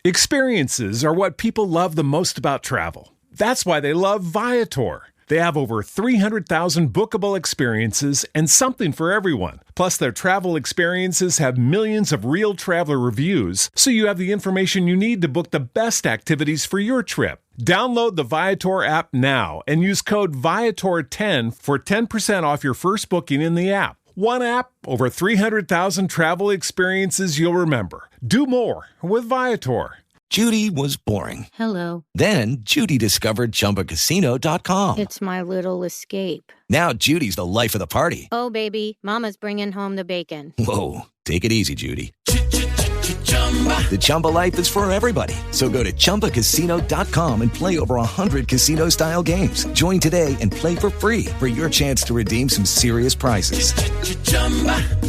Experiences are what people love the most about travel. That's why they love Viator. They have over 300,000 bookable experiences and something for everyone. Plus, their travel experiences have millions of real traveler reviews, so you have the information you need to book the best activities for your trip. Download the Viator app now and use code Viator10 for 10% off your first booking in the app. One app, over 300,000 travel experiences you'll remember. Do more with Viator. Judy was boring. Hello. Then Judy discovered ChumbaCasino.com. It's my little escape. Now Judy's the life of the party. Oh, baby, mama's bringing home the bacon. Whoa, take it easy, Judy. The Chumba life is for everybody. So go to ChumbaCasino.com and play over 100 casino-style games. Join today and play for free for your chance to redeem some serious prizes.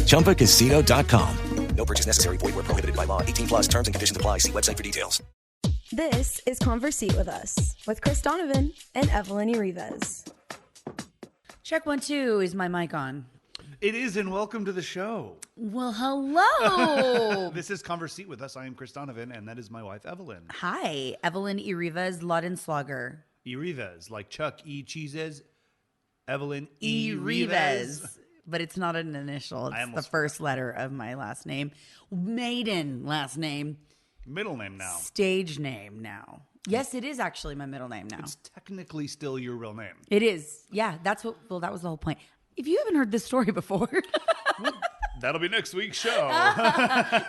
ChumbaCasino.com. No purchase necessary. Void where prohibited by law. 18 plus terms and conditions apply. See website for details. This is Conversate with Us with Chris Donovan and Evelyn Urives. Check 1, 2. Is my mic on? It is, and welcome to the show. Well, hello. This is Conversate with Us. I am Chris Donovan, and that is my wife, Evelyn. Hi, Evelyn Urives Laudenslager. Urives, like Chuck E. Cheeses. Evelyn Urives. But it's not an initial. It's the first letter of my last name. Maiden last name. Middle name now. Stage name now. Yes, it is actually my middle name now. It's technically still your real name. It is. Yeah, that was the whole point. If you haven't heard this story before. That'll be next week's show.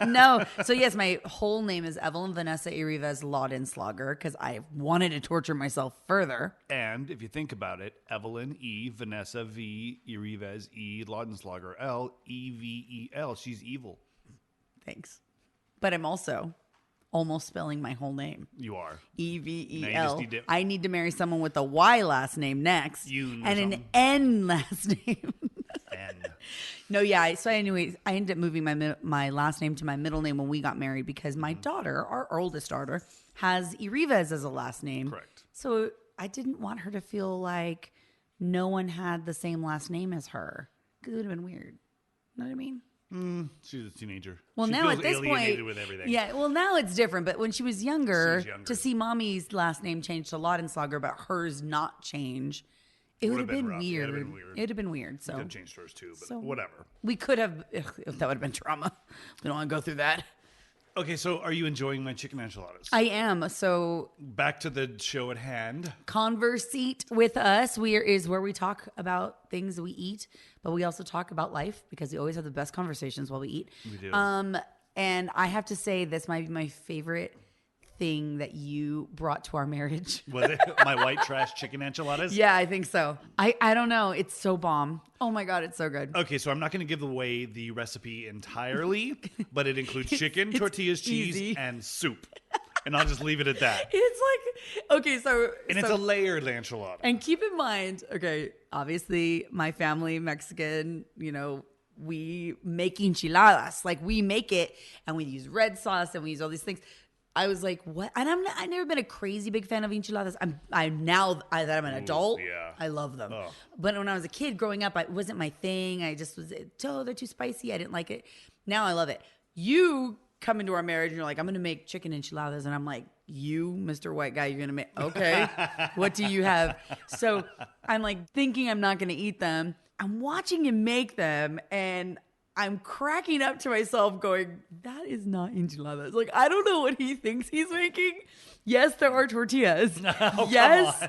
No. So yes, my whole name is Evelyn Vanessa Urives Laudenslager because I wanted to torture myself further. And if you think about it, Evelyn E. Vanessa V. Urives E. Laudenslager L. E-V-E-L. She's evil. Thanks. But I'm also almost spelling my whole name. You are. E-V-E-L. I need to marry someone with a Y last name next. And an N last name. N. No, yeah. So anyways, I ended up moving my last name to my middle name when we got married because my daughter, our oldest daughter, has Urives as a last name. Correct. So I didn't want her to feel like no one had the same last name as her because it would have been weird. You know what I mean? She's a teenager. Well, she now feels at this alienated point, with everything. Yeah. Well, now it's different. But when she was younger, to see mommy's last name changed to Laudenslager, but hers not change, it would have been weird. It would have been weird. So we could have changed hers too, but whatever. We could have. That would have been trauma. We don't want to go through that. Okay, so are you enjoying my chicken enchiladas? I am. So back to the show at hand. Conversate with Us is where we talk about things that we eat, but we also talk about life because we always have the best conversations while we eat. We do. And I have to say, this might be my favorite thing that you brought to our marriage. Was it my white trash chicken enchiladas? Yeah, I think so. I don't know. It's so bomb. Oh my God, it's so good. Okay, so I'm not going to give away the recipe entirely, but it includes chicken, tortillas, cheese, and soup. And I'll just leave it at that. It's like, okay, so... And it's a layered enchilada. And keep in mind, okay, obviously my family, Mexican, we make enchiladas. Like we make it and we use red sauce and we use all these things. I was like, what? And I've never been a crazy big fan of enchiladas. I'm now that I'm an adult, yeah. I love them. Oh. But when I was a kid growing up, it wasn't my thing. I just was, they're too spicy. I didn't like it. Now I love it. You come into our marriage and you're like, I'm going to make chicken enchiladas. And I'm like, you, Mr. White Guy, you're going to make, okay. What do you have? So I'm like thinking I'm not going to eat them. I'm watching him make them and I'm cracking up to myself going, that is not enchiladas. Like, I don't know what he thinks he's making. Yes, there are tortillas. Yes,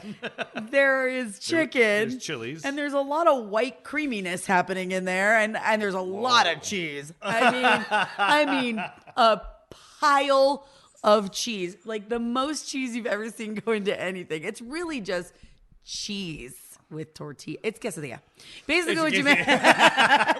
there is chicken. There's chilies. And there's a lot of white creaminess happening in there. And there's a lot of cheese. I mean, a pile of cheese. Like the most cheese you've ever seen go into anything. It's really just cheese. With tortilla. It's quesadilla. Basically what you meant.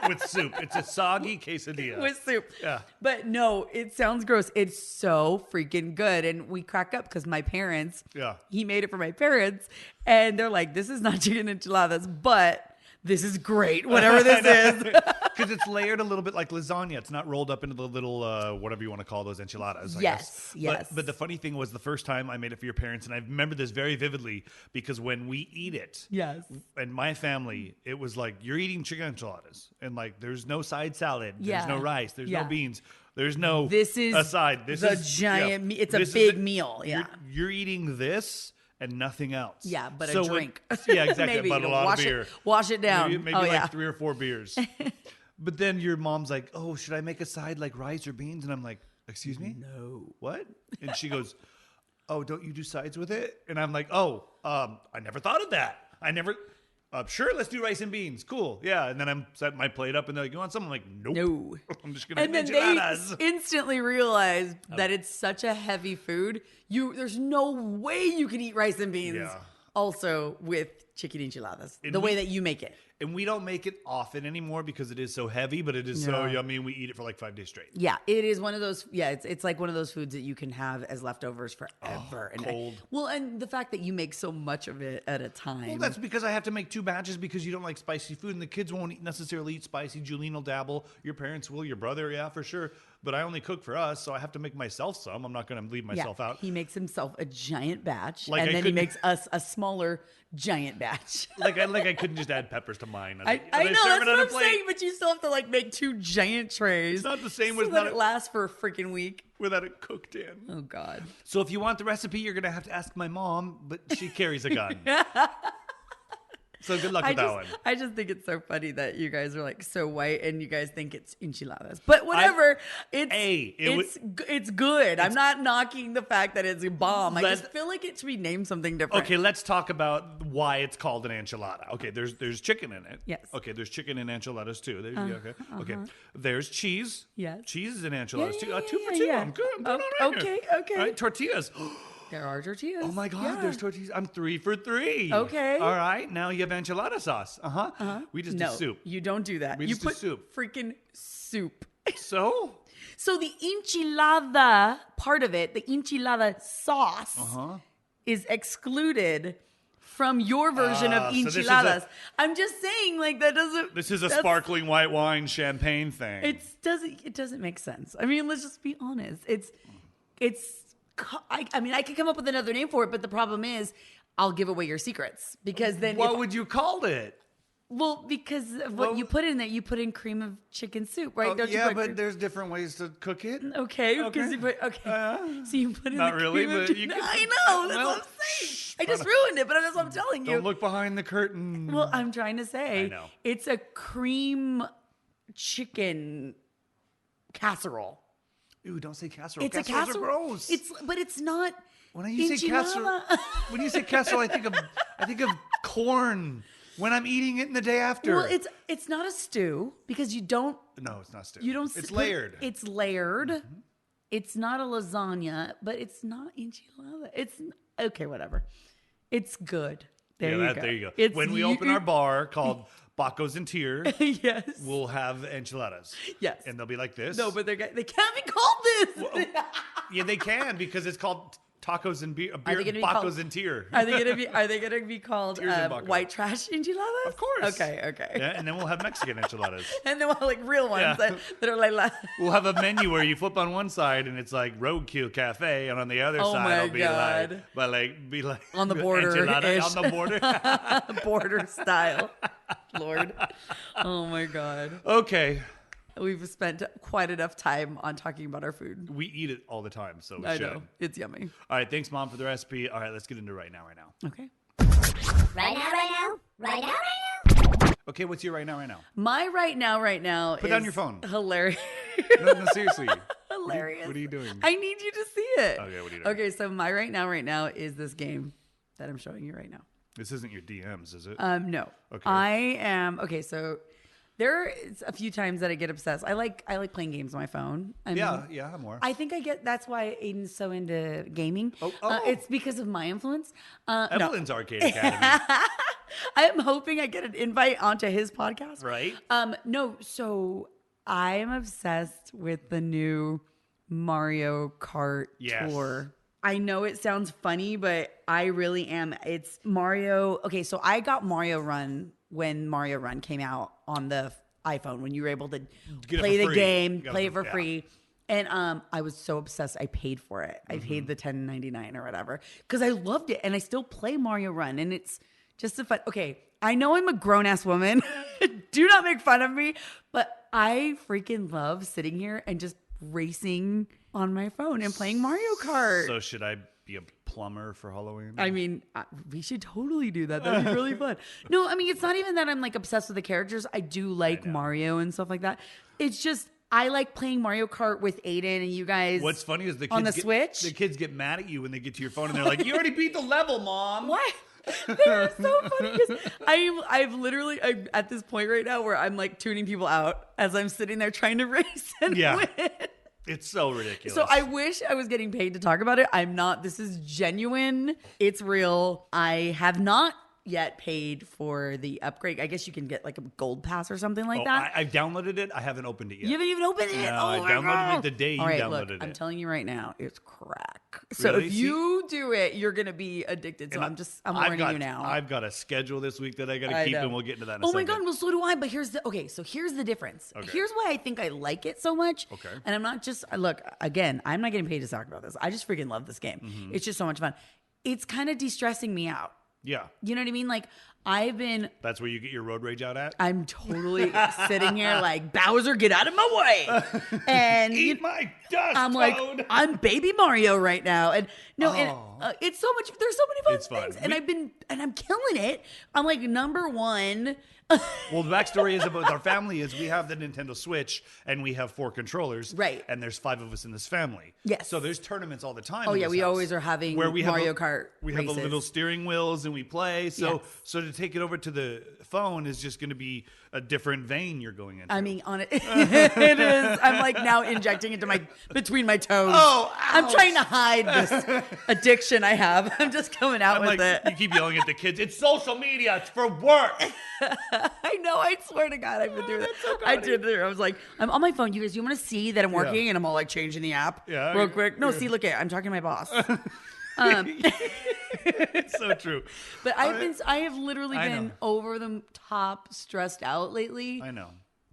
With soup. It's a soggy quesadilla. With soup. Yeah. But no, it sounds gross. It's so freaking good. And we crack up because my parents, he made it for my parents. And they're like, this is not chicken enchiladas, but this is great. Whatever this is. Because it's layered a little bit like lasagna. It's not rolled up into the little, whatever you want to call those enchiladas. I guess. Yes. But the funny thing was the first time I made it for your parents, and I remember this very vividly because when we eat it, and my family, it was like, you're eating chicken enchiladas. And like, there's no side salad. There's no rice. There's no beans. There's no This is aside. This the is giant. It's a this is big the- meal. Yeah. You're eating this and nothing else. Yeah, but So a drink. Yeah, exactly. Maybe But a lot wash of beer. Wash it down. Maybe oh like yeah. 3 or 4 beers. But then your mom's like, "Oh, should I make a side like rice or beans?" And I'm like, "Excuse me? No. What?" And she goes, "Oh, don't you do sides with it?" And I'm like, "Oh, I never thought of that. I never. Sure, let's do rice and beans. Cool, yeah." And then I'm setting my plate up, and they're like, "You want something?" I'm like, "Nope. No. I'm just gonna And have then they enchiladas." instantly realize that it's such a heavy food. There's no way you can eat rice and beans. Yeah. Also with chicken enchiladas, And the way that you make it. And we don't make it often anymore because it is so heavy, but it is so yummy, and we eat it for like 5 days straight. Yeah, it is one of those. Yeah, it's like one of those foods that you can have as leftovers forever. cold. Well, and the fact that you make so much of it at a time. Well, that's because I have to make 2 batches because you don't like spicy food, and the kids won't necessarily eat spicy. Julene will dabble. Your parents will. Your brother, yeah, for sure. But I only cook for us, so I have to make myself some. I'm not going to leave myself out. He makes himself a giant batch, Like and I then he couldn't- makes us a smaller giant batch. Like I couldn't just add peppers to mine. I know, that's what I'm saying, but you still have to like make 2 giant trays. It's not the same so with that not it a- lasts for a freaking week. without it cooked in. Oh God. So if you want the recipe, you're going to have to ask my mom, but she carries a gun. So good luck with that one. I just think it's so funny that you guys are like so white and you guys think it's enchiladas. But whatever, it's good. I'm not knocking the fact that it's a bomb. I just feel like it should be named something different. Okay, let's talk about why it's called an enchilada. Okay, there's chicken in it. Yes. Okay, there's chicken in enchiladas too. There you go. Okay. Okay. There's cheese. Yes. Cheese is in enchiladas too. Yeah, 2 for yeah, 2. yeah. I'm good. I'm doing Oh, all right here. okay. All right, tortillas. There are tortillas. Oh my God, Yeah. there's tortillas. I'm 3 for 3. Okay. All right, now you have enchilada sauce. We just do No, soup. you don't do that. We You just do put soup. freaking soup. So? So the enchilada part of it, the enchilada sauce, is excluded from your version of so this is enchiladas. I'm just saying, like that doesn't. This is a that's- sparkling white wine champagne thing. It doesn't make sense. I mean, let's just be honest. I mean, I could come up with another name for it, but the problem is, I'll give away your secrets because then. What would you call it? Well, because of what you put in it, you put in cream of chicken soup, right? Oh, Don't yeah, you but there's different ways to cook it. Okay, because Okay. you put so you put in Not the really, cream of but chicken. you can- I know that's well, what I'm saying. I just ruined it, but that's what I'm telling you. Don't look behind the curtain. Well, I'm trying to say I know. it's a cream chicken casserole. Ooh, don't say casserole. It's a Casseroles casserole. are gross. But it's not. When you say casserole, I think of corn. When I'm eating it in the day after. Well, it's not a stew because you don't. No, it's not stew. You don't. It's put- layered. It's layered. It's not a lasagna, but it's not enchilada. It's okay. Whatever. It's good. There you go. There you go. It's When we open our bar called Bacos and Tier, yes. we'll have enchiladas. Yes. And they'll be like this. No, but they can't be called this. Yeah, they can because it's called tacos and beer, Are they gonna be Bacos called- and Tier. Are they gonna be called Tears and Bacos. white trash enchiladas? Of course. Okay. Yeah, and then we'll have Mexican enchiladas. And then we'll have like real ones Yeah. that are like. We'll have a menu where you flip on one side and it's like Roadkill Cafe, and on the other Oh side my it'll be like On the border enchilada ish. on the border. border style. Lord. Oh my God. Okay, We've spent quite enough time on talking about our food. we eat it all the time, so we I should. know. It's yummy. All right, thanks, Mom, for the recipe. All right, let's get into right now. Okay. Right now. Okay, what's your right now? My right now Put is down your phone. Hilarious. No, seriously. Hilarious. What are you doing? I need you to see it. Okay, what are you doing? Okay, so my right now is this game that I'm showing you right now. This isn't your DMs, is it? No. Okay. I am okay. So there is a few times that I get obsessed. I like playing games on my phone. I mean, I'm more. I think that's why Aiden's so into gaming. Oh. It's because of my influence. No. Evelyn's Arcade Academy, I'm hoping I get an invite onto his podcast. right? No, so I am obsessed with the new Mario Kart Yes. tour. I know it sounds funny, but I really am. It's Mario. Okay, so I got Mario Run when Mario Run came out on the iPhone, when you were able to Get it play for the free. game, Got play it it for yeah. free. And I was so obsessed. I paid for it. I paid the $10.99 or whatever because I loved it, and I still play Mario Run, and it's just a fun. Okay, I know I'm a grown ass woman. Do not make fun of me, but I freaking love sitting here and just racing on my phone and playing Mario Kart. So should I be a plumber for Halloween? I mean, we should totally do that. That'd be really fun. No, I mean, it's not even that I'm like obsessed with the characters. I do like Mario and stuff like that. It's just, I like playing Mario Kart with Aiden and you guys. What's funny is on the Switch. The kids get mad at you when they get to your phone and they're like, "You already beat the level, Mom." What? They're so funny because I'm at this point right now where I'm like tuning people out as I'm sitting there trying to race and win. It's so ridiculous. So I wish I was getting paid to talk about it. I'm not. This is genuine. It's real. I have not yet paid for the upgrade. I guess you can get like a gold pass or something like that. I've downloaded it. I haven't opened it yet. You haven't even opened it? No, Oh I my downloaded God. it the day you downloaded it. I'm telling you right now, it's crack. So Really? if you do it, you're going to be addicted. So I'm warning you now. I've got a schedule this week that I got to keep, and we'll get into that in a Oh second. my God, well, so do I. But here's the difference. Okay. Here's why I think I like it so much. Okay. And I'm not just, look, again, I'm not getting paid to talk about this. I just freaking love this game. Mm-hmm. It's just so much fun. It's kind of de-stressing me out. Yeah. You know what I mean? Like, That's where you get your road rage out at? I'm totally sitting here like, Bowser, get out of my way. And Eat my dust, I'm like, Toad. I'm baby Mario right now. And it's so much, there's so many It's fun fun. things. And I'm killing it. I'm like number one. Well, the backstory is about our family is we have the Nintendo Switch and we have 4 controllers. Right. And there's 5 of us in this family. Yes. So there's tournaments all the time. Oh, in yeah, this we house always are having where we have Mario Kart We have the races. little steering wheels and we play. So Yes. so to take it over to the phone is just going to be a different vein you're going into. I mean, on it, it is. I'm like now injecting into between my toes. Oh, I'm ouch. trying to hide this addiction I have. I'm just coming out I'm with like, you it. keep yelling at the kids. It's social media. It's for work. I know. I swear to God, I've been doing that. I did. I was like, I'm on my phone. You guys, you want to see that I'm working? And I'm all like changing the app real quick. No, see, look at. I'm talking to my boss. It's so true. But I have literally I been know. over the top stressed out lately. I know.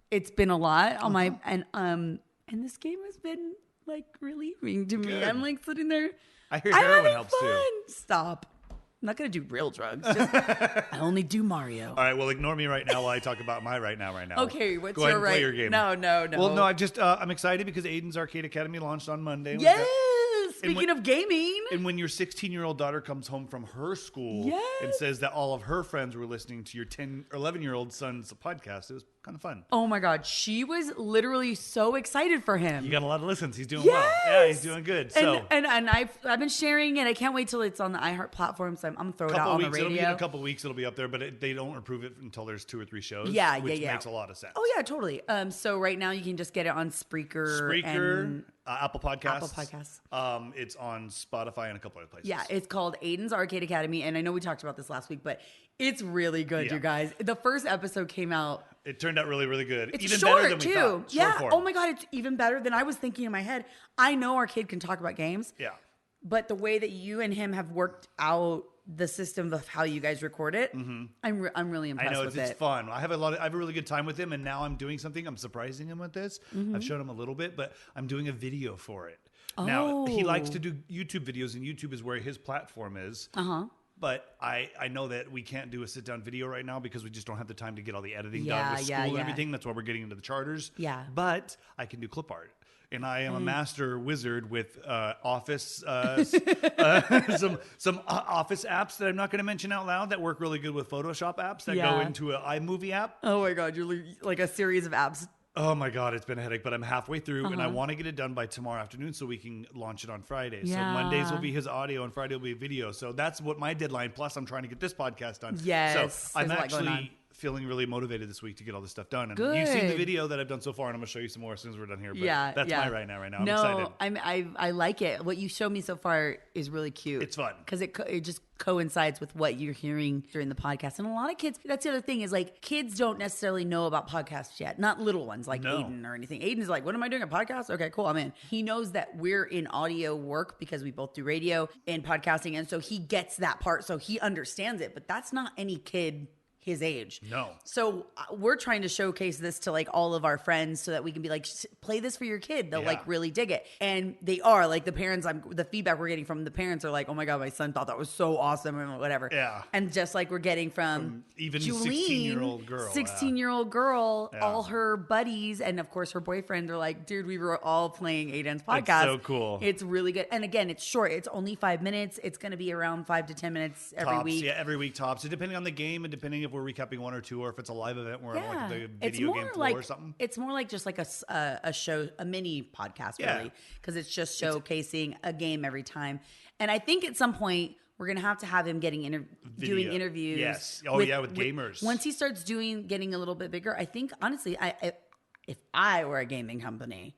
It's been a lot on my and this game has been like relieving to me. Good. I'm like sitting there. I hear I'm heroin having helps fun. too. Stop. I'm not gonna do real drugs. Just, I only do Mario. All right, well, ignore me right now while I talk about my right now. Okay, what's Go ahead your and right? play your game. No. Well, no, I'm excited because Aiden's Arcade Academy launched on Monday. Yes. Speaking of gaming. And when your 16-year-old daughter comes home from her school Yes. and says that all of her friends were listening to your 10 or 11-year-old son's podcast, it was kind of fun. Oh my God, she was literally so excited for him. You got a lot of listens. He's doing Yes! well. Yeah, he's doing good. So and I've been sharing it. I can't wait till it's on the iHeart platform. So I'm gonna throw it out on the radio. in a couple weeks, it'll be up there, but they don't approve it until there's 2 or 3 shows. Yeah, which yeah. makes a lot of sense. Oh yeah, totally. So right now you can just get it on Spreaker, and Apple Podcasts. Apple Podcasts. It's on Spotify and a couple other places. Yeah, it's called Aiden's Arcade Academy, and I know we talked about this last week, but it's really good, Yeah. you guys. The first episode came out. It turned out really, really good. It's even short better than we too. thought. Yeah. Short form. Oh my God, it's even better than I was thinking in my head. I know our kid can talk about games. Yeah. But the way that you and him have worked out the system of how you guys record it, I'm really impressed I know with it's it. fun. I have a really good time with him, and now I'm doing something. I'm surprising him with this. I've shown him a little bit, but I'm doing a video for it. Now he likes to do YouTube videos, and YouTube is where his platform is. But I know that we can't do a sit down video right now because we just don't have the time to get all the editing done with school and everything. That's why we're getting into the charters. Yeah. But I can do clip art. And I am a master wizard with Office, some Office apps that I'm not going to mention out loud that work really good with Photoshop apps that go into an iMovie app. Oh my God, you're like a series of apps. Oh my God, it's been a headache, but I'm halfway through and I want to get it done by tomorrow afternoon so we can launch it on Friday. So Mondays will be his audio and Friday will be video. So that's what my deadline. Plus, I'm trying to get this podcast done. Yes, So I'm there's a lot going on. actually feeling really motivated this week to get all this stuff done. And Good. you've seen the video that I've done so far, and I'm going to show you some more as soon as we're done here. But that's my right now. I'm excited. I like it. What you showed me so far is really cute. It's fun. Because it just coincides with what you're hearing during the podcast. And a lot of kids, that's the other thing is like kids don't necessarily know about podcasts yet. Not little ones like Aiden or anything. Aiden's like, what am I doing, a podcast? Okay, cool, I'm in. He knows that we're in audio work because we both do radio and podcasting. And so he gets that part. So he understands it. But that's not any kid his age. No. So we're trying to showcase this to like all of our friends so that we can be like, play this for your kid. They'll like really dig it. And they are like the parents, the feedback we're getting from the parents are like, oh my God, my son thought that was so awesome and whatever. Yeah. And just like we're getting from even Julene, 16-year-old girl. all her buddies, and of course her boyfriend are like, dude, we were all playing Aiden's podcast. It's so cool. It's really good. And again, it's short. It's only 5 minutes. It's going to be around 5 to 10 minutes every week. Yeah, every week tops. So depending on the game and depending if we're recapping one or two or if it's a live event where I'm like the video game floor or something. It's more like just like a show, a mini podcast really, because it's just showcasing a game every time. And I think at some point we're going to have him doing interviews. Yes. Oh, with gamers. Once he starts getting a little bit bigger, I think, honestly, if I were a gaming company,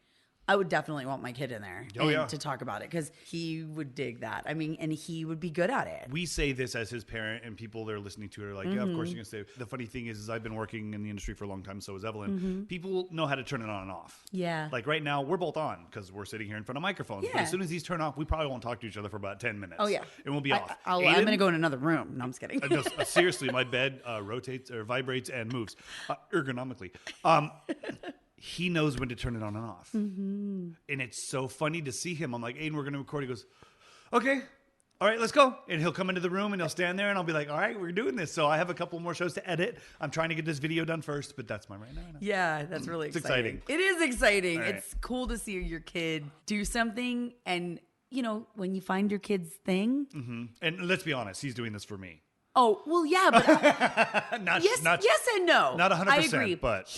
I would definitely want my kid in there to talk about it because he would dig that. I mean, and he would be good at it. We say this as his parent, and people that are listening to it are like, yeah, of course you're going to say. The funny thing is I've been working in the industry for a long time, so has Evelyn. People know how to turn it on and off. Yeah. Like right now, we're both on because we're sitting here in front of microphones. Yeah. But as soon as these turn off, we probably won't talk to each other for about 10 minutes. Oh, yeah. And we'll be off. I'm going to go in another room. No, I'm just kidding. No, seriously, my bed rotates or vibrates and moves ergonomically. He knows when to turn it on and off. And it's so funny to see him. I'm like, Aiden, we're going to record. He goes, okay, all right, let's go. And he'll come into the room and he'll stand there and I'll be like, all right, we're doing this. So I have a couple more shows to edit. I'm trying to get this video done first, but that's my right now. Yeah, that's really exciting. exciting. It is exciting. Right. It's cool to see your kid do something. And, you know, when you find your kid's thing. And let's be honest, he's doing this for me. Oh, well, yeah, but yes and no. Not 100%, I agree. but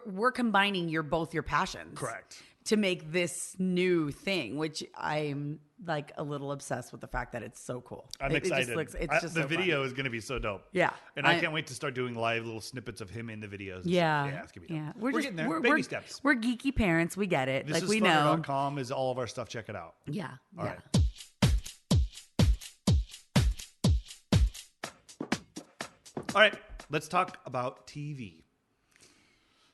we're combining both your passions. Correct. To make this new thing, which I'm like a little obsessed with the fact that it's so cool. I'm excited. It's the video is going to be so dope. Yeah. And I can't wait to start doing live little snippets of him in the videos. Yeah. Yeah, it's going to be dope. Yeah. We're getting there. Baby steps. We're geeky parents. We get it. This is we know. Thisisfunner.com is all of our stuff. Check it out. Yeah. All right. All right, let's talk about TV.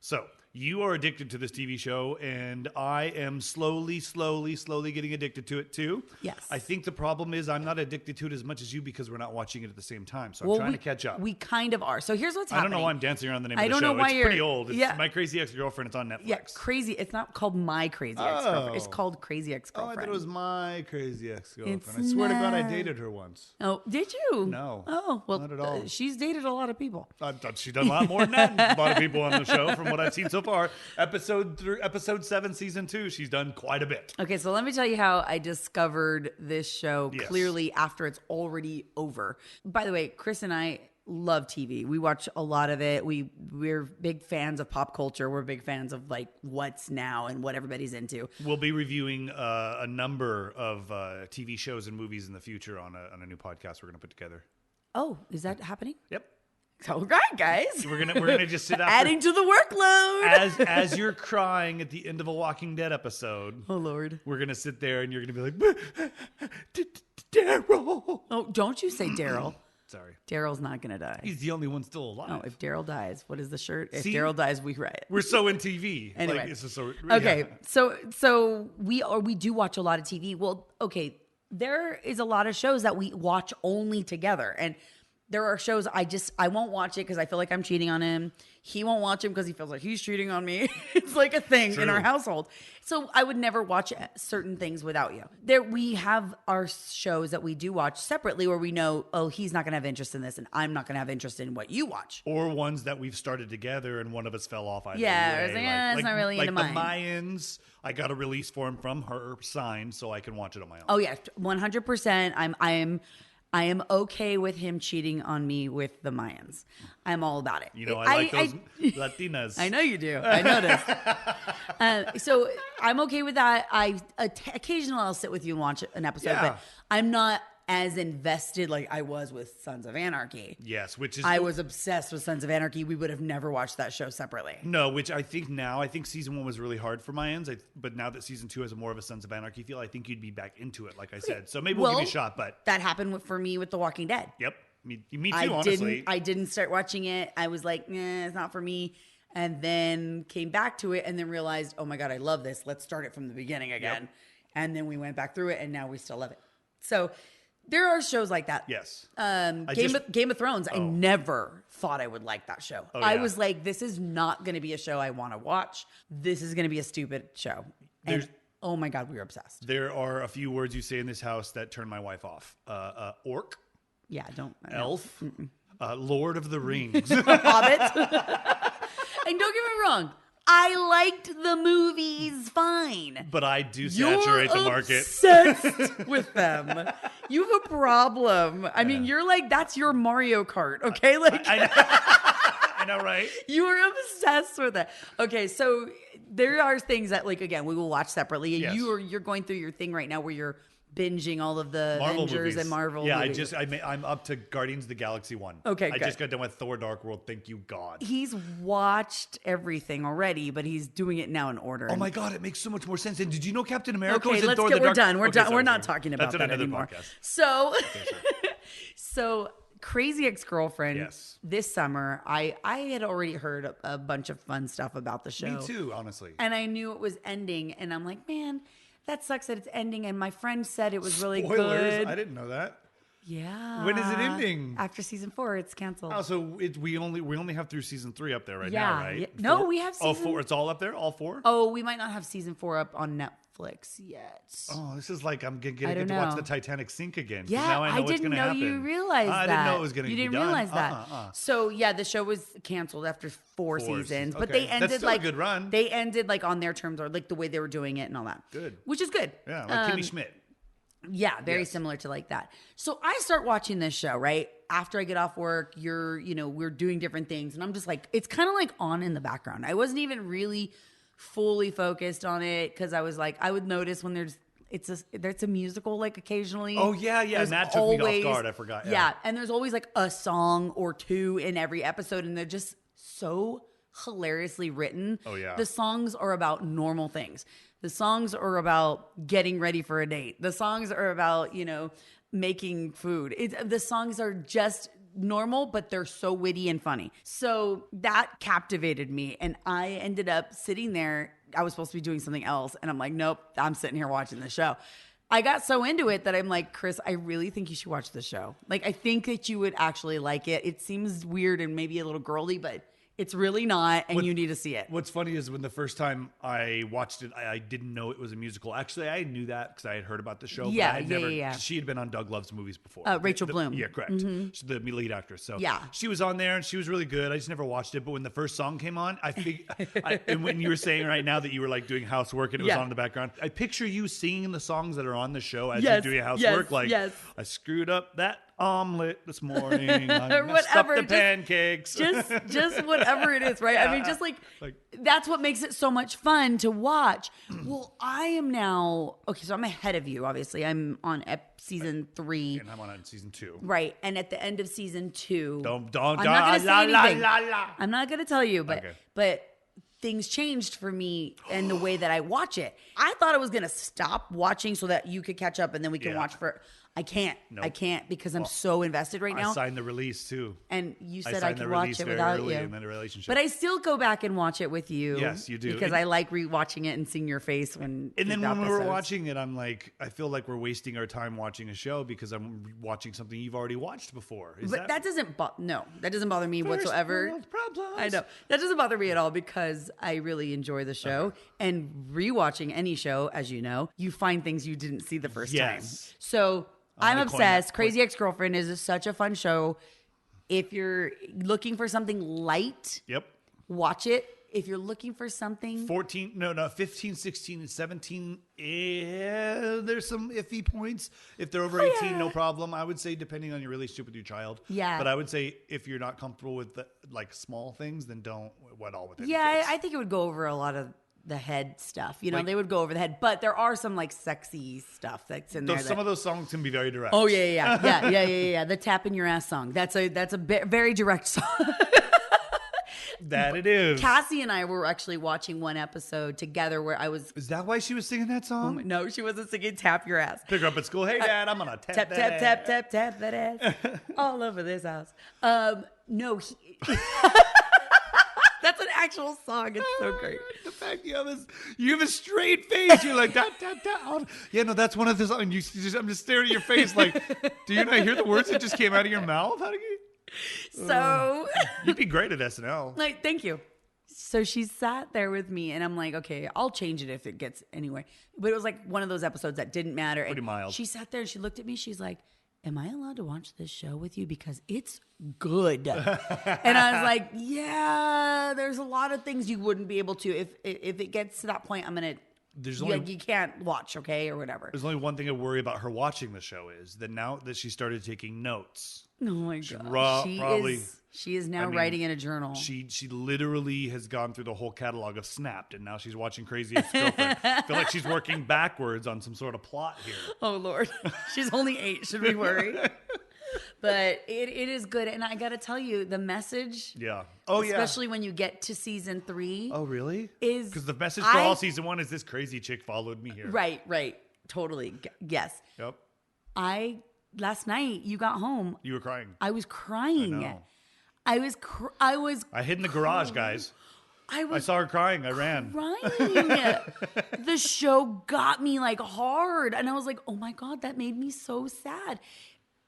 So, you are addicted to this TV show, and I am slowly getting addicted to it too. Yes. I think the problem is I'm not addicted to it as much as you because we're not watching it at the same time. So I'm trying to catch up. We kind of are. So here's what's happening. I don't know why I'm dancing around the name of the show. I don't know why it's you're pretty old. It's My Crazy Ex-Girlfriend. It's on Netflix. Yeah, crazy. It's not called My Crazy Ex-Girlfriend. It's called Crazy Oh, Ex-Girlfriend. I thought it was My Crazy Ex-Girlfriend. It's I swear to God, I not. dated her once. Oh, did you? No. Oh, well, Not at all. She's dated a lot of people. She's done a lot more than that. A lot of people on the show from what I've seen so far. Episode 7, season 2, she's done quite a bit. Okay, so let me tell you how I discovered this show Yes. clearly after it's already over. By the way, Chris and I love TV. We watch a lot of it. We're big fans of pop culture. We're big fans of like what's now and what everybody's into. We'll be reviewing a number of TV shows and movies in the future on a new podcast we're going to put together. Oh, is that happening? Yep. All right, guys. We're gonna just sit after, adding to the workload. as you're crying at the end of a Walking Dead episode. Oh Lord. We're gonna sit there and you're gonna be like, Daryl. Oh, don't you say Daryl. Sorry. Daryl's not gonna die. He's the only one still alive. No, if Daryl dies, what is the shirt? If See? Daryl dies, we riot. We're so in TV. Anyway. Like, it's just so, Okay, yeah. so we do watch a lot of TV. Well, okay, there is a lot of shows that we watch only together, and there are shows I won't watch it because I feel like I'm cheating on him. He won't watch him because he feels like he's cheating on me. It's like a thing in our household. So I would never watch certain things without you. We have our shows that we do watch separately where we know, oh, he's not going to have interest in this and I'm not going to have interest in what you watch. Or ones that we've started together and one of us fell off. Yeah, or it's like, it's not really into mine. Like the Mayans, I got a release form from her signed so I can watch it on my own. Oh yeah, 100%. I am okay with him cheating on me with the Mayans. I'm all about it. You know, I like those Latinas. I know you do. I noticed. So I'm okay with that. Occasionally I'll sit with you and watch an episode, but I'm not as invested like I was with Sons of Anarchy. Yes, which is... I was obsessed with Sons of Anarchy. We would have never watched that show separately. No, which I think season 1 was really hard for my ends. But now that season 2 has more of a Sons of Anarchy feel, I think you'd be back into it, like I said. So maybe we'll give you a shot, but... That happened for me with The Walking Dead. Yep. Me too, honestly. I didn't start watching it. I was like, nah, it's not for me. And then came back to it and then realized, oh my God, I love this. Let's start it from the beginning again. Yep. And then we went back through it and now we still love it. So... There are shows like that. Yes. Game of Thrones. I never thought I would like that show. I was like, this is not going to be a show I want to watch. This is going to be a stupid show. And oh my God, we were obsessed. There are a few words you say in this house that turn my wife off. Orc. Yeah, Elf. Lord of the Rings. Hobbit. And don't get me wrong, I liked the movies fine. But I do saturate the market. Obsessed with them. You have a problem. I mean, you're like, that's your Mario Kart, okay? Like I know, right? You are obsessed with it. Okay, so there are things that, like, again, we will watch separately. Yes. You're going through your thing right now where you're binging all of the Marvel Avengers movies. and Marvel movies. I'm up to Guardians of the Galaxy 1. Okay, I good. just got done with Thor Dark World. Thank you, God. He's watched everything already, but he's doing it now in order. Oh my God, it makes so much more sense. And did you know Captain America was Okay, in Thor we're the Dark? done. We're Okay, done. sorry, We're not sorry. talking about That's that another anymore. podcast. So, so Crazy Ex-Girlfriend. Yes. This summer, I had already heard a bunch of fun stuff about the show. Me too, honestly. And I knew it was ending, and I'm like, man, that sucks that it's ending. And my friend said it was really Spoilers. good. I didn't know that. Yeah. When is it ending? After season 4, it's canceled. Oh, so we only have through season 3 up there right Yeah, now, right? yeah. No, 4? we have Oh, season- 4. It's all up there? All 4? Oh, we might not have season 4 up on Netflix yet. Oh, this is like I'm going to I get don't to watch know. the Titanic sink again. 'Cause Yeah, now I know what's didn't gonna know happen. you realized that. I didn't know it was going to be You done. didn't realize that. So yeah, the show was canceled after 4 seasons, but Okay. they ended That's still a like good run. They ended like on their terms or like the way they were doing it and all that. Good. Which is good. Yeah, like Kimmy Schmidt. Yeah, very Yes. similar to like that. So I start watching this show, right? After I get off work, we're doing different things. And I'm just like, it's kind of like on in the background. I wasn't even really fully focused on it because I was like, I would notice when there's a musical like occasionally. Oh, yeah. There's And that took me off guard. I forgot. Yeah. And there's always like a song or two in every episode. And they're just so hilariously written. Oh, yeah. The songs are about normal things. The songs are about getting ready for a date. The songs are about, making food. The songs are just normal, but they're so witty and funny. So that captivated me. And I ended up sitting there. I was supposed to be doing something else. And I'm like, nope, I'm sitting here watching the show. I got so into it that I'm like, Chris, I really think you should watch the show. Like, I think that you would actually like it. It seems weird and maybe a little girly, but it's really not, and you need to see it. What's funny is when the first time I watched it, I didn't know it was a musical. Actually, I knew that because I had heard about the show. Yeah, but I had never, yeah. She had been on Doug Love's movies before. Rachel Bloom. Yeah, correct. She's the lead actress. So Yeah. she was on there, and she was really good. I just never watched it. But when the first song came on, and when you were saying right now that you were like doing housework and it was Yeah. on in the background, I picture you singing the songs that are on the show as Yes, you're doing housework. yes. I screwed up that omelet this morning. I Or messed up whatever, the just- pancakes. Just whatever it is, right? I mean, just like that's what makes it so much fun to watch. Well, I am now so I'm ahead of you. Obviously, I'm on season 3, and I'm on season 2. right? And at the end of season 2, Don't I'm not going to say anything. la. I'm not going to tell you, but Okay. but things changed for me and the way that I watch it. I thought I was going to stop watching so that you could catch up and then we can Yeah. watch for. I can't. Nope. I can't because I'm so invested right now. I signed the release too. And you I said I signed could the watch release it very without early you. in the relationship. But I still go back and watch it with you. Yes, you do. Because And- I like rewatching it and seeing your face when. And then through when we were episodes. watching it, I'm like, I feel like we're wasting our time watching a show because I'm watching something you've already watched before. But that doesn't that doesn't bother me First whatsoever. world problems. I know that doesn't bother me at all because I really enjoy the show. And rewatching any show, as you know, you find things you didn't see the first time. Yes. So I'm gonna coin obsessed. that. Crazy Ex-Girlfriend is such a fun show. If you're looking for something light, Yep. watch it. If you're looking for something 15, 16, and 17. There's some iffy points. If they're over 18, no problem. I would say depending on your relationship with your child. Yeah. But I would say if you're not comfortable with like small things, then don't wet all with it. Yeah, I think it would go over a lot of the head stuff. Like- They would go over the head, but there are some like sexy stuff that's in there. Some of those songs can be very direct. Oh yeah. The tap in your ass song. That's a very direct song. That it is. Cassie and I were actually watching one episode together where I was. Is that why she was singing that song? No, she wasn't singing "Tap Your Ass." Pick her up at school. Hey, Dad, I'm gonna tap Tap that tap ass. tap tap tap that ass all over this house. No, that's an actual song. It's so great. The fact you have a straight face. You're like, da, da, da. Yeah, no, that's one of the songs. I'm just staring at your face like, do you not hear the words that just came out of your mouth? How do you? So You'd be great at SNL. like, thank you. So she sat there with me and I'm like, okay, I'll change it if it gets anyway. But it was like one of those episodes that didn't matter. Pretty and mild. She sat there and she looked at me. She's like, am I allowed to watch this show with you? Because it's good. And I was like, yeah, there's a lot of things you wouldn't be able to. If it gets to that point, I'm going to, you can't watch, okay? Or whatever. There's only one thing I worry about her watching the show is that now that she started taking notes. Oh my God. She is now writing in a journal. She literally has gone through the whole catalog of Snapped, and now she's watching Crazy Ex-Girlfriend. I feel like she's working backwards on some sort of plot here. Oh, Lord. She's only 8. Should we worry? But it is good. And I got to tell you, the message. Yeah. Especially when you get to season 3. Oh, really? Is because the message for all season 1 is this crazy chick followed me here. Right. Totally. Yes. Yep. Last night, you got home. You were crying. I was crying. I know. I hid in the garage, guys. I saw her crying. I ran. Crying. The show got me like hard. And I was like, oh my God, that made me so sad.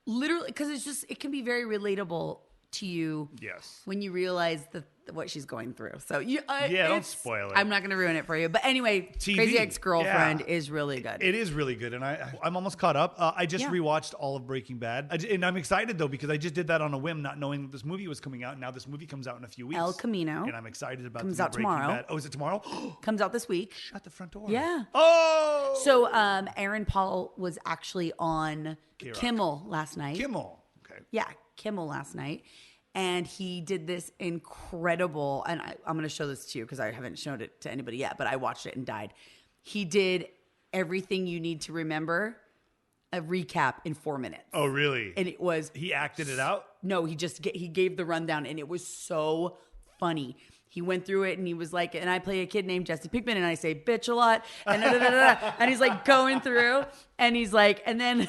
Literally, because it can be very relatable to you. Yes. When you realize what she's going through. So don't spoil it. I'm not going to ruin it for you. But anyway, TV. Crazy Ex-Girlfriend is really good. It is really good. And I'm almost caught up. I just rewatched all of Breaking Bad. And I'm excited, though, because I just did that on a whim, not knowing that this movie was coming out. And now this movie comes out in a few weeks. El Camino. And I'm excited about comes the out Breaking tomorrow. Bad. Oh, is it tomorrow? Comes out this week. Shut the front door. Yeah. Oh! So Aaron Paul was actually on Kimmel last night. Kimmel. Okay. Yeah, Kimmel last night. And he did this incredible, and I'm going to show this to you because I haven't showed it to anybody yet, but I watched it and died. He did everything you need to remember, a recap in 4 minutes. Oh, really? And it was... He acted it out? No, he gave the rundown, and it was so funny. He went through it and he was like, and I play a kid named Jesse Pinkman and I say bitch a lot. And, and he's like going through and he's like, and then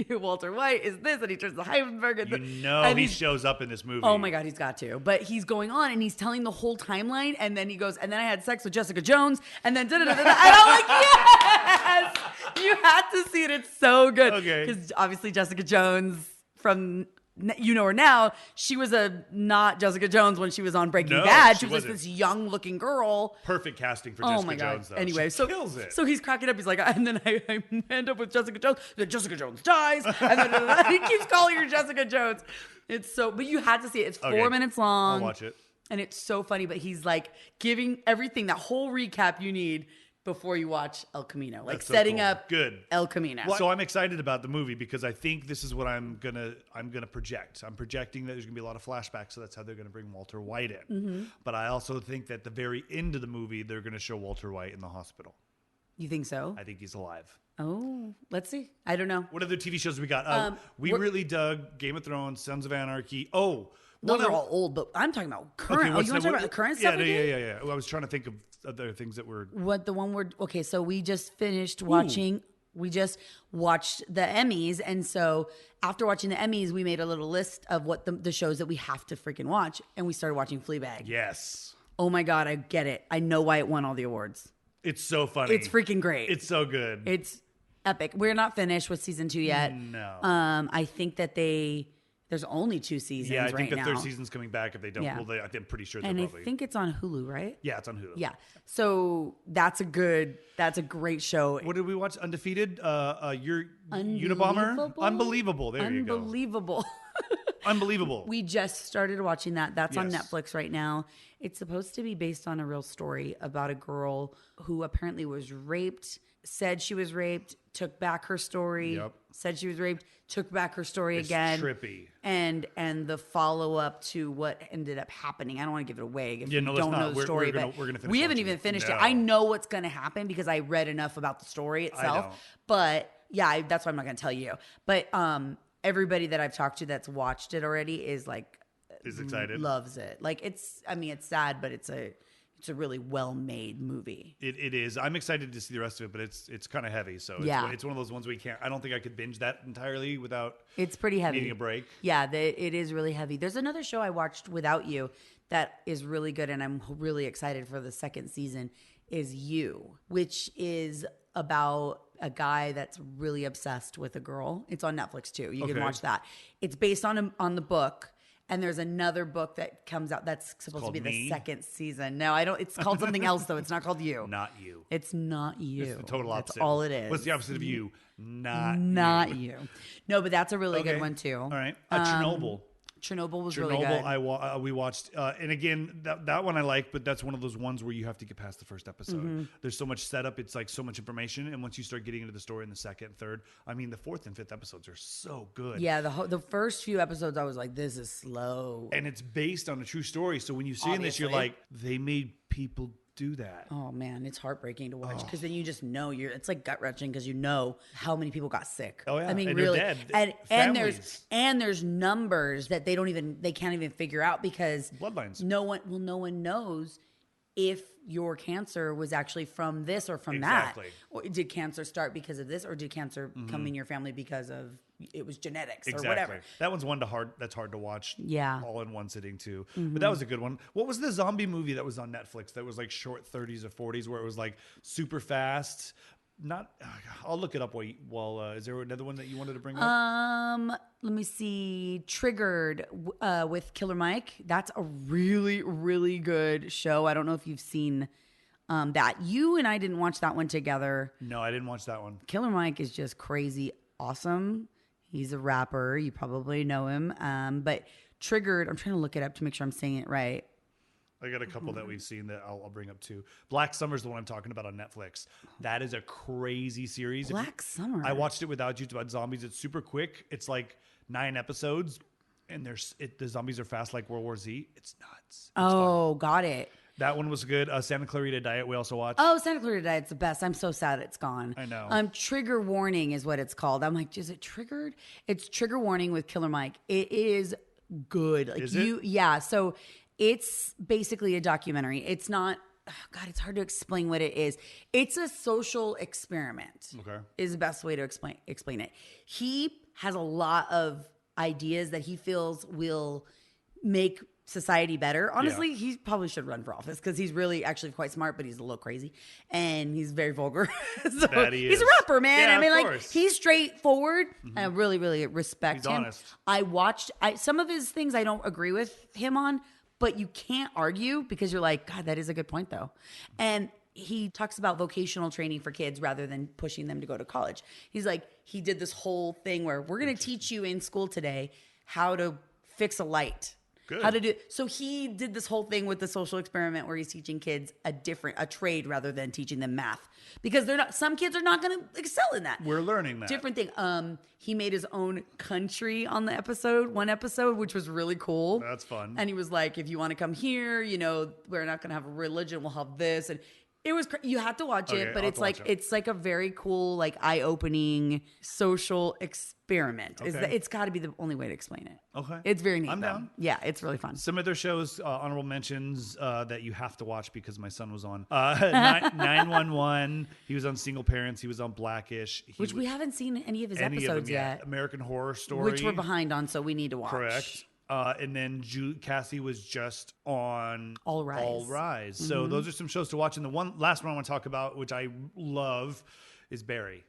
Walter White is this and he turns the Heisenberg. And he shows up in this movie. Oh my God, he's got to. But he's going on and he's telling the whole timeline. And then he goes, and then I had sex with Jessica Jones. And then And I'm like, yes, you had to see it. It's so good. Okay. Because obviously Jessica Jones from... You know her now. She was not Jessica Jones when she was on Breaking Bad. She was this young looking girl. Perfect casting for Jessica Jones, though. Anyway, she kills it. So he's cracking up. He's like, and then I end up with Jessica Jones. Then Jessica Jones dies. And then he keeps calling her Jessica Jones. It's so, but you had to see it. It's 4 minutes long. I'll watch it. And it's so funny. But he's like giving everything, that whole recap you need before you watch El Camino, like setting up El Camino. So I'm excited about the movie because I think this is what I'm gonna project. I'm projecting that there's gonna be a lot of flashbacks, so that's how they're gonna bring Walter White in. Mm-hmm. But I also think that at the very end of the movie, they're gonna show Walter White in the hospital. You think so? I think he's alive. Oh, let's see. I don't know. What other TV shows we got? We really dug Game of Thrones, Sons of Anarchy. Oh, those are all old, but I'm talking about current. You want to talk about the current stuff? Yeah. Well, I was trying to think of other things that were. Okay, so we just finished watching. Ooh. We just watched the Emmys, and so after watching the Emmys, we made a little list of what the shows that we have to freaking watch, and we started watching Fleabag. Yes. Oh my God, I get it. I know why it won all the awards. It's so funny. It's freaking great. It's so good. It's epic. We're not finished with season 2 yet. No. I think that there's only 2 seasons right now. Yeah, I think the third season's coming back. If they don't, I'm pretty sure they're probably. And I think it's on Hulu, right? Yeah, it's on Hulu. Yeah. So that's a great show. What did we watch? Undefeated? Unabomber? Unbelievable. There you go. Unbelievable. Unbelievable. We just started watching that. That's on Yes. Netflix right now. It's supposed to be based on a real story about a girl who apparently was raped, said she was raped, took back her story, said she was raped, took back her story again. Trippy. And the follow-up to what ended up happening. I don't want to give it away if you don't let's know not. the story, we're but gonna finish we haven't watching even finished No. it. I know what's going to happen because I read enough about the story itself. But yeah, that's why I'm not going to tell you. But everybody that I've talked to that's watched it already is excited, loves it. Like it's sad, but it's a really well-made movie. It is. I'm excited to see the rest of it, but it's kind of heavy. So it's one of those ones we can't. I don't think I could binge that entirely without. It's pretty heavy. Needing a break. Yeah, it is really heavy. There's another show I watched without you that is really good, and I'm really excited for the second season, is You, which is about a guy that's really obsessed with a girl. It's on Netflix too. You can watch that. It's based on the book. And there's another book that comes out that's supposed to be the second season. No, I don't. It's called something else though. It's not called You. Not You. It's not you. It's the total opposite. That's all it is. What's the opposite of you? Not you. No, but that's a really good one too. All right. Chernobyl. Chernobyl was really good. We watched, and again, that one I like, but that's one of those ones where you have to get past the first episode. There's so much setup. It's like so much information. And once you start getting into the story in the second, third, I mean, the fourth and fifth episodes are so good. Yeah. The first few episodes, I was like, this is slow. And it's based on a true story. So when you see this, you're like, they made people do that. Oh man, it's heartbreaking to watch because then you just know it's like gut wrenching because you know how many people got sick. Oh yeah, I mean and really, dead. and there's numbers that they can't even figure out because bloodlines. No one knows if your cancer was actually from this or from exactly. that. Or did cancer start because of this, or did cancer come in your family because of it was genetics or whatever? That one's that's hard to watch. Yeah, all in one sitting too. But that was a good one. What was the zombie movie that was on Netflix that was like short 30s or 40s where it was like super fast? I'll look it up while is there another one that you wanted to bring up? Let me see. Triggered with Killer Mike. That's a really, really good show. I don't know if you've seen that. You and I didn't watch that one together. No, I didn't watch that one. Killer Mike is just crazy awesome. He's a rapper. You probably know him. But Triggered, I'm trying to look it up to make sure I'm saying it right. I got a couple that we've seen that I'll bring up too. Black Summer's the one I'm talking about on Netflix. That is a crazy series. Black Summer. I watched it without you. It's about zombies. It's super quick. It's like 9 episodes, and the zombies are fast like World War Z. It's nuts. It's fun. Got it. That one was good. Santa Clarita Diet we also watched. Oh, Santa Clarita Diet's the best. I'm so sad it's gone. I know. Trigger Warning is what it's called. I'm like, is it Triggered? It's Trigger Warning with Killer Mike. It is good. Like is it? Yeah. So it's basically a documentary. It's not. Oh God, it's hard to explain what it is. It's a social experiment. Okay, is the best way to explain it. He has a lot of ideas that he feels will make society better. Honestly, he probably should run for office because he's really actually quite smart, but he's a little crazy and he's very vulgar. So he's a rapper, man. Yeah, I mean, like course. He's straightforward. I really, really respect him. Honest. I watched some of his things I don't agree with him on, but you can't argue because you're like, God, that is a good point though. And he talks about vocational training for kids rather than pushing them to go to college. He's like, he did this whole thing where we're going to teach you in school today how to fix a light. Good. How to do it. So he did this whole thing with the social experiment where he's teaching kids a trade rather than teaching them math because some kids are not going to excel in that. We're learning that. Different thing. He made his own country on one episode, which was really cool. That's fun. And he was like, if you want to come here, we're not going to have a religion. We'll have this. And it was, you have to watch it, but it's like a very cool, like eye-opening social experiment. Okay. It's got to be the only way to explain it. Okay. It's very neat. I'm down. Yeah, it's really fun. Some other shows, honorable mentions that you have to watch because my son was on. 911. He was on Single Parents. He was on Blackish. We haven't seen any of his episodes yet. American Horror Story. Which we're behind on, so we need to watch. Correct. And then Cassie was just on All Rise. So those are some shows to watch. And the last one I want to talk about, which I love, is Barry.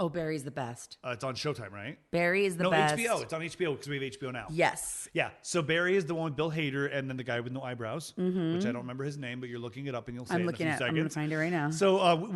Oh, Barry's the best. It's on Showtime, right? Barry is the best. HBO. It's on HBO because we have HBO now. Yes. Yeah. So Barry is the one with Bill Hader and then the guy with no eyebrows, which I don't remember his name, but you're looking it up and you'll say it in a few seconds. I'm going to find it right now. So,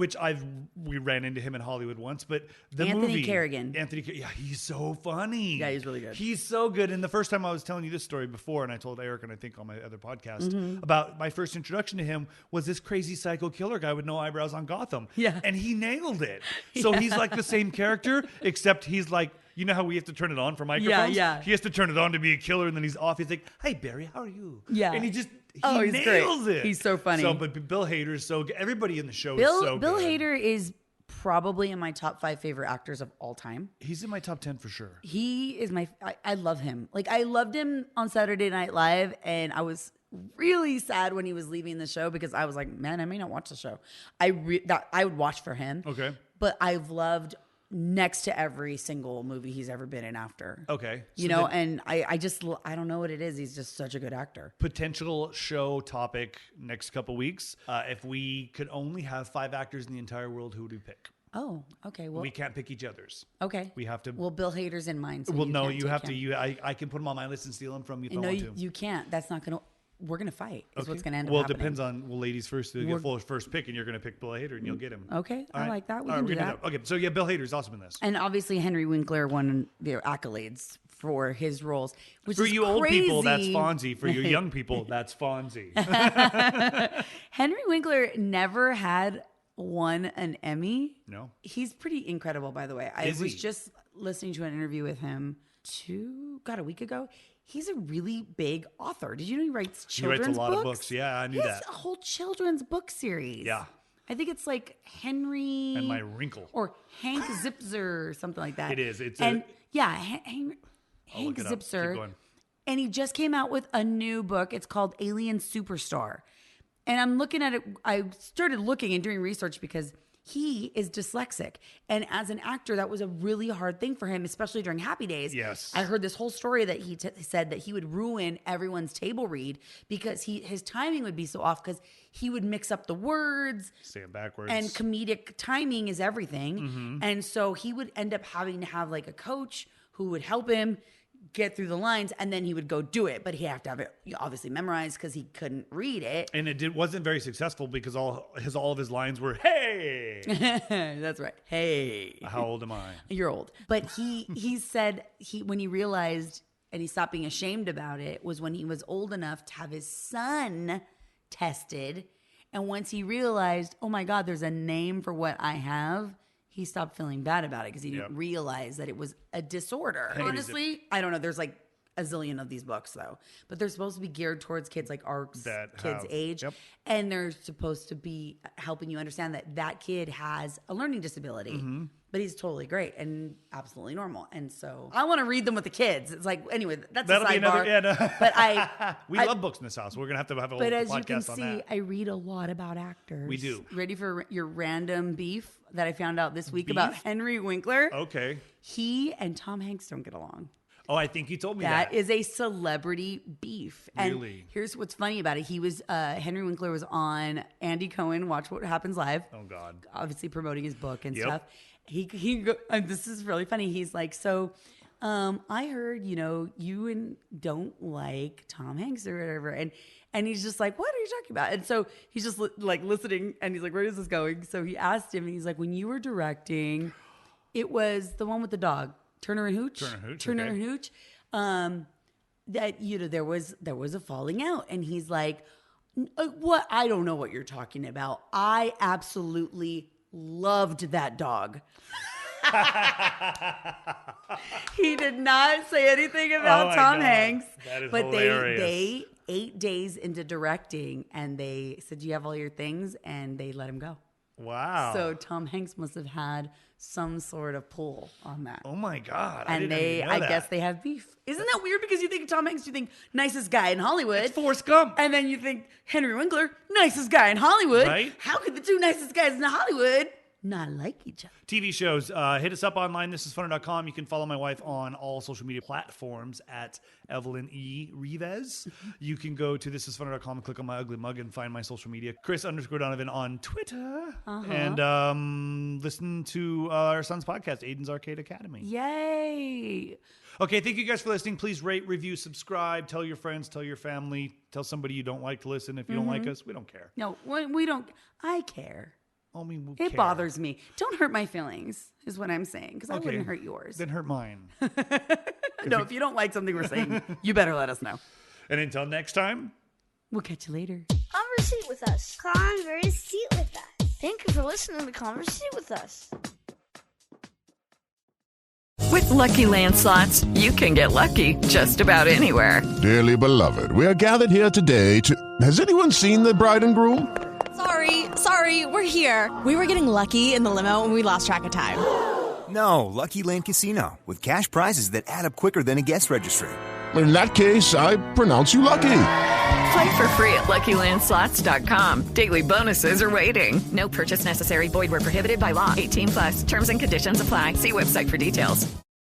we ran into him in Hollywood once, but the movie. Kerrigan. Yeah, he's so funny. Yeah, he's really good. He's so good. And the first time I was telling you this story before, and I told Eric and I think on my other podcast about my first introduction to him was this crazy psycho killer guy with no eyebrows on Gotham. Yeah. And he nailed it. So he's like the same character, except he's like, you know how we have to turn it on for microphones? Yeah. He has to turn it on to be a killer, and then he's off. He's like, "Hey, Barry, how are you?" Yeah. And he nails great. it. He's so funny. So, but Bill Hader is so good. Everybody in the show is so good. Bill Hader is probably in my top 5 favorite actors of all time. He's in my top 10 for sure. He is I love him. Like, I loved him on Saturday Night Live, and I was really sad when he was leaving the show because I was like, man, I may not watch the show. I would watch for him. Okay. But I've loved next to every single movie he's ever been in after. Okay. You know, and I don't know what it is. He's just such a good actor. Potential show topic next couple weeks. If we could only have 5 actors in the entire world, who would we pick? Oh, okay. Well, we can't pick each other's. Okay. We have to. Well, Bill Hader's in mine. So well, no, can't you take have him. to. I can put him on my list and steal him from you if I No, want to. you can't. That's not going to. We're going to fight. Is what's going to end up Well, it happening. depends on ladies first. They get first pick, and you're going to pick Bill Hader, and you'll get him. Okay, All I right. like that. We All can right, do we're that. gonna Okay, so yeah, Bill Hader's awesome in this. And obviously, Henry Winkler won the accolades for his roles. Which For is you old people, that's crazy. Fonzie. For you young people, that's Fonzie. Henry Winkler never had won an Emmy. No. He's pretty incredible, by the way. I Is was he? just listening to an interview with him a week ago. He's a really big author. Did you know he writes He writes children's a lot of books. Yeah, I knew He has that. a whole children's book series. Yeah. I think it's like Henry And My Wrinkle. or Hank Zipzer or something like that. It is. It's and a- yeah, Hank look it up. Keep Zipzer. going. And he just came out with a new book. It's called Alien Superstar. And I'm looking at it. I started looking and doing research because he is dyslexic. And as an actor, that was a really hard thing for him, especially during Happy Days. Yes. I heard this whole story that he said that he would ruin everyone's table read because his timing would be so off because he would mix up the words. Say it backwards. And comedic timing is everything. Mm-hmm. And so he would end up having to have like a coach who would help him get through the lines, and then he would go do it. But he had to have it obviously memorized because he couldn't read it. And it wasn't very successful because all of his lines were, hey. That's right. Hey. How old am I? You're old. But he said when he realized and he stopped being ashamed about it was when he was old enough to have his son tested. And once he realized, oh my God, there's a name for what I have, he stopped feeling bad about it because he didn't realize that it was a disorder. Honestly, I don't know. There's like a zillion of these books though, but they're supposed to be geared towards kids like our kids' age. Yep. And they're supposed to be helping you understand that kid has a learning disability. Mm-hmm. But he's totally great and absolutely normal. And so I want to read them with the kids. It's like, anyway, that'll be another. Yeah, no. But we love books in this house. We're going to have a whole podcast on that. But as you can see, I read a lot about actors. We do. Ready for your random beef that I found out this week about Henry Winkler? Okay. He and Tom Hanks don't get along. Oh, I think you told me that. That is a celebrity beef. Really? And here's what's funny about it. He was, Henry Winkler was on Andy Cohen, Watch What Happens Live. Oh, God. Obviously promoting his book and stuff. This is really funny. He's like, so I heard, you don't like Tom Hanks or whatever. And he's just like, what are you talking about? And so he's just like listening and he's like, where is this going? So he asked him and he's like, when you were directing, it was the one with the dog, Turner and Hooch. Turner and Hooch. That, there was a falling out. And he's like, what? I don't know what you're talking about. I absolutely loved that dog. He did not say anything about Tom Hanks. That is but hilarious. they 8 days into directing and they said, do you have all your things? And they let him go. Wow. So Tom Hanks must have had some sort of pull on that. Oh my God. And I guess they have beef. Isn't that weird? Because you think of Tom Hanks, you think nicest guy in Hollywood. It's Forrest Gump. And then you think Henry Winkler, nicest guy in Hollywood. Right? How could the two nicest guys in Hollywood not like each other? TV shows. Hit us up online. Thisisfunner.com. You can follow my wife on all social media platforms at Evelyn E. Rivez. You can go to thisisfunner.com and click on my ugly mug and find my social media. Chris_Donovan on Twitter. And listen to our son's podcast, Aiden's Arcade Academy. Yay. Okay, thank you guys for listening. Please rate, review, subscribe. Tell your friends, tell your family. Tell somebody you don't like to listen. If you don't like us, we don't care. No, we don't. I care. I mean, we It care. bothers me. Don't hurt my feelings, is what I'm saying, because I wouldn't hurt yours. Then hurt mine. No, if you don't like something we're saying, you better let us know. And until next time. We'll catch you later. Conversate with us. Conversate with us. Thank you for listening to Conversate with us. With Lucky Land Slots, you can get lucky just about anywhere. Dearly beloved, we are gathered here today to... Has anyone seen the bride and groom? Sorry, we're here. We were getting lucky in the limo and we lost track of time. No, Lucky Land Casino, with cash prizes that add up quicker than a guest registry. In that case, I pronounce you lucky. Play for free at LuckyLandSlots.com. Daily bonuses are waiting. No purchase necessary. Void where prohibited by law. 18+. Terms and conditions apply. See website for details.